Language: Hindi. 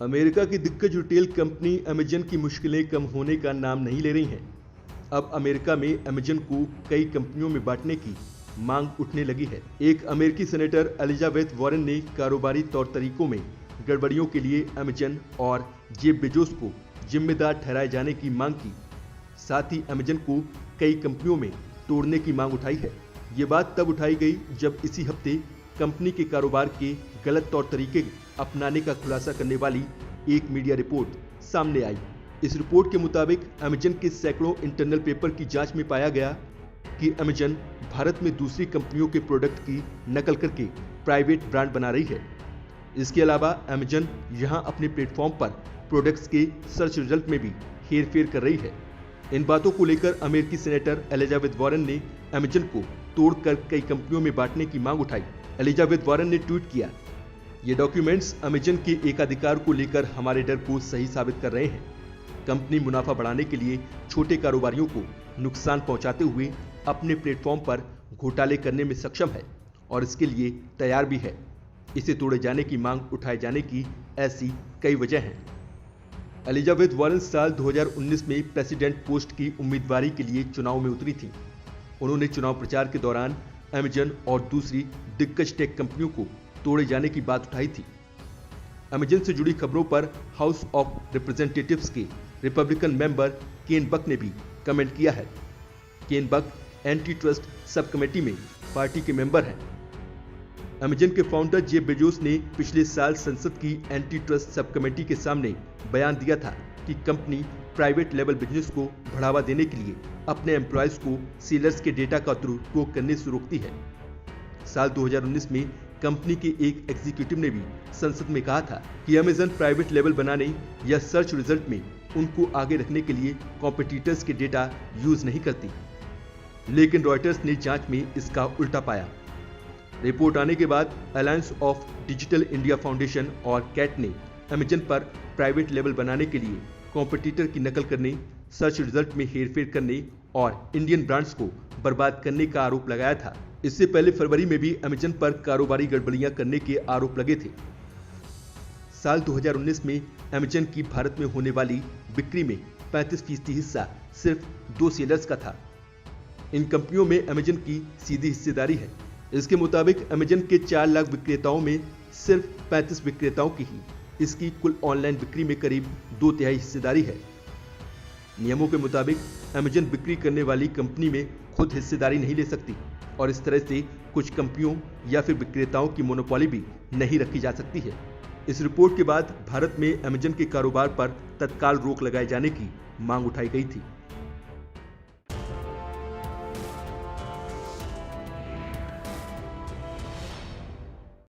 अमेरिका की दिग्गज रिटेल कंपनी अमेजन की मुश्किलें कम होने का नाम नहीं ले रही हैं। अब अमेरिका में अमेजन को कई कंपनियों में बांटने की मांग उठने लगी है। एक अमेरिकी सेनेटर एलिजाबेथ वॉरेन ने कारोबारी तौर तरीकों में गड़बड़ियों के लिए अमेजन और जेफ बेजोस को जिम्मेदार ठहराए जाने की मांग की। साथ ही अमेजन को कई कंपनियों में तोड़ने की मांग उठाई है। ये बात तब उठाई गई जब इसी हफ्ते कंपनी के कारोबार के गलत तौर तरीके अपनाने का खुलासा करने वाली एक मीडिया रिपोर्ट सामने आई। इस रिपोर्ट के मुताबिक अमेजन के सैकड़ों इंटरनल पेपर की जांच में पाया गया कि अमेजन भारत में दूसरी कंपनियों के प्रोडक्ट की नकल करके प्राइवेट ब्रांड बना रही है। इसके अलावा अमेजन यहां अपने प्लेटफॉर्म पर प्रोडक्ट्स के सर्च रिजल्ट में भी हेरफेर कर रही है। इन बातों को लेकर अमेरिकी सेनेटर एलिजाबेथ वॉरेन ने अमेजन को तोड़कर कई कंपनियों में बांटने की मांग उठाई। एलिजाबेथ वॉरेन ने ट्वीट किया, ये डॉक्यूमेंट्स अमेजन के एकाधिकार को लेकर हमारे डर को सही साबित कर रहे हैं। कंपनी मुनाफा बढ़ाने के लिए छोटे कारोबारियों को नुकसान पहुंचाते हुए अपने प्लेटफॉर्म पर घोटाले करने में सक्षम है और इसके लिए तैयार भी है। इसे तोड़े जाने की मांग उठाए जाने की ऐसी कई वजह हैं। एलिजाबेथ वॉरेन साल 2019 में प्रेसिडेंट पोस्ट की उम्मीदवारी के लिए चुनाव में उतरी थी। उन्होंने चुनाव प्रचार के दौरान अमेजन और दूसरी दिग्गज टेक कंपनियों को तोड़े जाने की बात उठाई थी। अमेजन से जुड़ी खबरों पर हाउस ऑफ रिप्रेजेंटेटिव्स के रिपब्लिकन मेंबर केन बक ने भी कमेंट किया है। केन बक एंटी ट्रस्ट सब कमेटी में पार्टी के मेंबर हैं। अमेजन के फाउंडर जेफ बेजोस ने पिछले साल संसद की एंटी ट्रस्ट सब कमेटी के सामने बयान दिया था कि कंपनी प्राइवेट लेवल बिजनेस को बढ़ावा देने के लिए अपने एम्प्लॉयज को सेलर्स के डेटा का दुरुपयोग करने से रोकती है। साल 2019 में कंपनी के एक एग्जीक्यूटिव ने भी संसद में कहा था कि अमेजन प्राइवेट लेवल बनाने या सर्च रिजल्ट में उनको आगे रखने के लिए कॉम्पिटिटर्स के डेटा यूज नहीं करती। लेकिन रॉयटर्स ने जांच में इसका उल्टा पाया। रिपोर्ट आने के बाद alliance of digital India foundation और कैट ने अमेजन पर प्राइवेट लेवल बनाने के लिए कॉम्पिटिटर की नकल करने, सर्च रिजल्ट में हेरफेर करने और इंडियन ब्रांड्स को बर्बाद करने का आरोप लगाया था। इससे पहले फरवरी में भी अमेजन पर कारोबारी गड़बड़ियां करने के आरोप लगे थे। साल 2019 में अमेजन की भारत में होने वाली बिक्री में 35% हिस्सा सिर्फ 2 सेलर्स का था। इन कंपनियों में अमेजन की सीधी हिस्सेदारी है। इसके मुताबिक अमेजन के 4 लाख विक्रेताओं में सिर्फ 35 विक्रेताओं की ही इसकी कुल ऑनलाइन बिक्री में करीब 2/3 हिस्सेदारी है। नियमों के मुताबिक अमेजन बिक्री करने वाली कंपनी में खुद हिस्सेदारी नहीं ले सकती और इस तरह से कुछ कंपनियों या फिर विक्रेताओं की मोनोपोली भी नहीं रखी जा सकती है। इस रिपोर्ट के बाद भारत में अमेजन के कारोबार पर तत्काल रोक लगाए जाने की मांग उठाई गई थी।